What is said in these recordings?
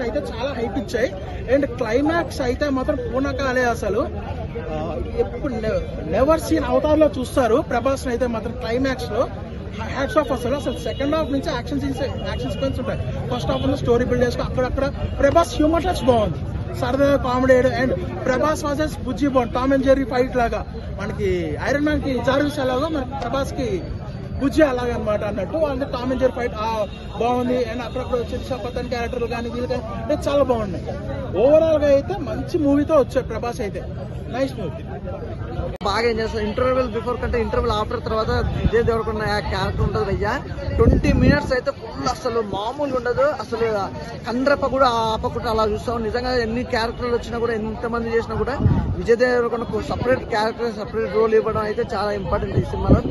అయితే చాలా హైప్ ఇచ్చాయి. అండ్ క్లైమాక్స్ అయితే మాత్రం పూనకాలే అసలు. ఎప్పుడు నెవర్ సీన్ అవతార్ లో చూస్తారు ప్రభాస్ అయితే మాత్రం క్లైమాక్స్ లో హ్యాట్స్ ఆఫ్. అసలు సెకండ్ హాఫ్ నుంచి యాక్షన్ సీక్వెన్స్ ఉంటాయి. ఫస్ట్ హాఫ్ లో స్టోరీ బిల్డ్ చేసుకుని అక్కడక్కడ ప్రభాస్ హ్యూమర్ టచ్ బాగుంది, సరదాగా comedy. And Prabhas versus Bujji bond Tom and Jerry fight లాగా, మనకి ఐరన్ మ్యాన్ కి జార్విస్ ఎలాగో మన ప్రభాస్ కి బుజ్జి అలాగనమాట అన్నట్టు. వాళ్ళకి టామ్ అండ్ జెర్రీ ఫైట్ బాగుంది. అండ్ అక్కడక్కడ వచ్చే పతన్ క్యారెక్టర్లు కానీ వీళ్ళు కానీ చాలా బాగున్నాయి. ఓవరాల్ గా అయితే మంచి మూవీతో వచ్చాయి ప్రభాస్ అయితే. నైస్ మూవీ, బాగా ఏం చేస్తారు. ఇంటర్వెల్ బిఫోర్ కంటే ఇంటర్వెల్ ఆఫ్టర్ తర్వాత విజయ్ దేవరకొండ క్యారెక్టర్ ఉంటుంది భయ్యా. 20 minutes అయితే ఫుల్ అసలు మామూలుగా ఉండదు. అసలు కండ్రప్ప కూడా ఆపకుండా అలా చూస్తాం. నిజంగా ఎన్ని క్యారెక్టర్లు వచ్చినా కూడా, ఎంతమంది చేసినా కూడా విజయ్ దేవరకొండకు సపరేట్ క్యారెక్టర్, సపరేట్ రోల్ ఇవ్వడం అయితే చాలా ఇంపార్టెంట్ ఈ సినిమాలో.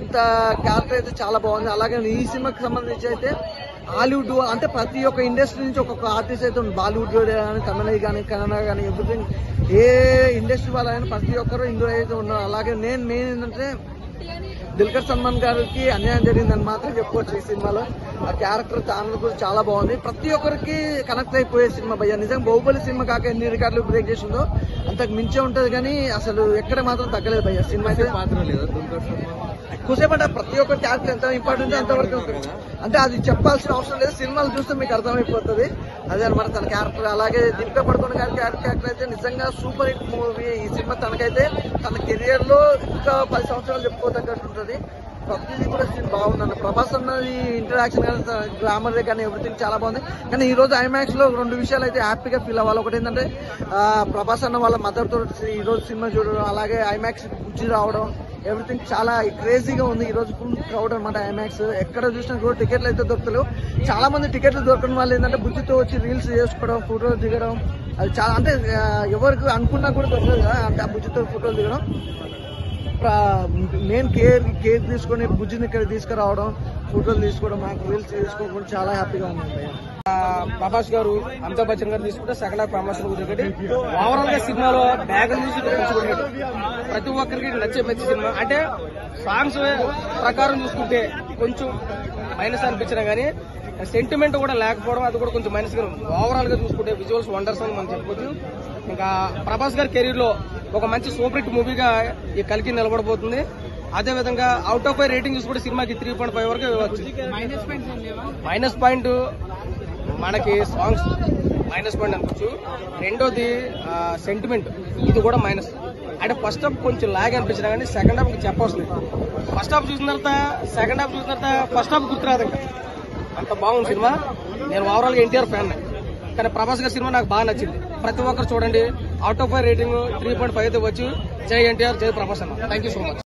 అంత క్యారెక్టర్ అయితే చాలా బాగుంది. అలాగే ఈ సినిమాకి సంబంధించి అయితే హాలీవుడ్ అంటే ప్రతి ఒక్క ఇండస్ట్రీ నుంచి ఒక్కొక్క ఆర్టిస్ట్ అయితే ఉంది. బాలీవుడ్ కానీ, తమిళ కానీ, కన్నడ కానీ, ఎవ్రీథింగ్ ఏ ఇండస్ట్రీ వాళ్ళైనా ప్రతి ఒక్కరు ఇందులో అయితే ఉన్నారు. అలాగే నేను ఏంటంటే దుల్కర్ సల్మాన్ గారికి అన్యాయం జరిగిందని మాత్రం చెప్పుకోవచ్చు ఈ సినిమాలో. ఆ క్యారెక్టర్ కూడా చాలా బాగుంది. ప్రతి ఒక్కరికి కనెక్ట్ అయిపోయే సినిమా భయ్య. నిజంగా బాహుబలి సినిమా కాక ఎన్ని రికార్డులు బ్రేక్ చేసిందో అంతకు మించే ఉంటది, కానీ అసలు ఎక్కడ మాత్రం తగ్గలేదు భయ్య. సినిమా అయితే పాత్ర లేదు ఎక్కువసేపు అంటే ప్రతి ఒక్క క్యారెక్టర్ ఎంత ఇంపార్టెంట్ అంతవరకు అంటే అది చెప్పాల్సిన అవసరం లేదు. సినిమాలు చూస్తే మీకు అర్థమైపోతుంది. అదే అనమాట తన క్యారెక్టర్. అలాగే దీపికా పడుకోన్ గారి క్యారెక్టర్ అయితే నిజంగా సూపర్ హిట్ మూవీ ఈ సినిమా. తనకైతే తన కెరియర్ లో ఇంకా 10 సంవత్సరాలు చెప్పుకోదగ్గట్టు ఉంటుంది. ప్రతిదీ కూడా బాగుందండి. ప్రభాస్ అన్నది ఇంటరాక్షన్ కానీ, గ్లామర్ కానీ ఎవ్రీథింగ్ చాలా బాగుంది. కానీ ఈ రోజు ఐమాక్స్ లో 2 విషయాలు అయితే హ్యాపీగా ఫీల్ అవ్వాలి. ఒకటి ఏంటంటే ప్రభాస్ అన్న వాళ్ళ మదర్ తో ఈ రోజు సినిమా చూడడం, అలాగే ఐమాక్స్ గుర్చి రావడం, ఎవ్రీథింగ్ చాలా క్రేజీగా ఉంది. ఈ రోజు ఫుల్ క్రౌడ్ అనమాట ఐమాక్స్. ఎక్కడ చూసినా కూడా టికెట్లు అయితే దొరకలేవు. చాలా మంది టికెట్లు దొరకని వాళ్ళు ఏంటంటే బుజ్జితో వచ్చి రీల్స్ చేసుకోవడం, ఫోటోలు దిగడం, అది చాలా అంటే ఎవరికి అనుకున్నా కూడా దొరకదు కదా. అంటే ఆ బుజ్జితో ఫోటోలు దిగడం, మెయిన్ కేర్ తీసుకొని బుజ్జిని ఇక్కడ తీసుకురావడం, ఫోటోలు తీసుకోవడం, నాకు రీల్స్ తీసుకోవడం చాలా హ్యాపీగా ఉంది. ప్రభాస్ గారు, అమితాబ్ బచ్చన్ గారు తీసుకుంటే సెకండ్ హాఫ్ ప్రమోషన్ ఒకటి. ఓవరాల్ గా సినిమాలో బ్యాగ్ మ్యూజిక్ ప్రతి ఒక్కరికి నచ్చే మంచి సినిమా. అంటే సాంగ్స్ ప్రకారం చూసుకుంటే కొంచెం మైనస్ అనిపించినా గానీ సెంటిమెంట్ కూడా లేకపోవడం అది కూడా కొంచెం మైనస్ గా. ఓవరాల్ గా చూసుకుంటే విజువల్స్ వండర్స్ అని మనం చెప్పుకోవచ్చు. ఇంకా ప్రభాస్ గారి కెరీర్ లో ఒక మంచి సూపర్ హిట్ మూవీగా ఈ కల్కి నిలబడబోతుంది. అదే విధంగా అవుట్ ఆఫ్ 5 రేటింగ్ చూసుకుంటే సినిమాకి 3.5 వరకు ఇవ్వచ్చు. మైనస్ పాయింట్ మనకి సాంగ్స్ మైనస్ పాయింట్ అనుకోవచ్చు. రెండోది సెంటిమెంట్, ఇది కూడా మైనస్. అంటే ఫస్ట్ హాఫ్ కొంచెం లాగ్ అనిపించినా కానీ సెకండ్ హాఫ్ చెప్పవలసింది. ఫస్ట్ హాఫ్ చూసిన తర్వాత సెకండ్ హాఫ్ చూసిన తర్వాత ఫస్ట్ హాఫ్ గుర్తురాదు. ఇంకా అంత బాగుంది సినిమా. నేను ఓవరాల్ గా ఎన్టీఆర్ ఫ్యాన్, కానీ ప్రభాస్ గారి సినిమా నాకు బాగా నచ్చింది. ప్రతి ఒక్కరు చూడండి. అవుట్ ఆఫ్ 5 రేటింగ్ 3.5 అయితే వచ్చి జై ఎన్టీఆర్, జై ప్రభాస్ అన్న. Thank you so much.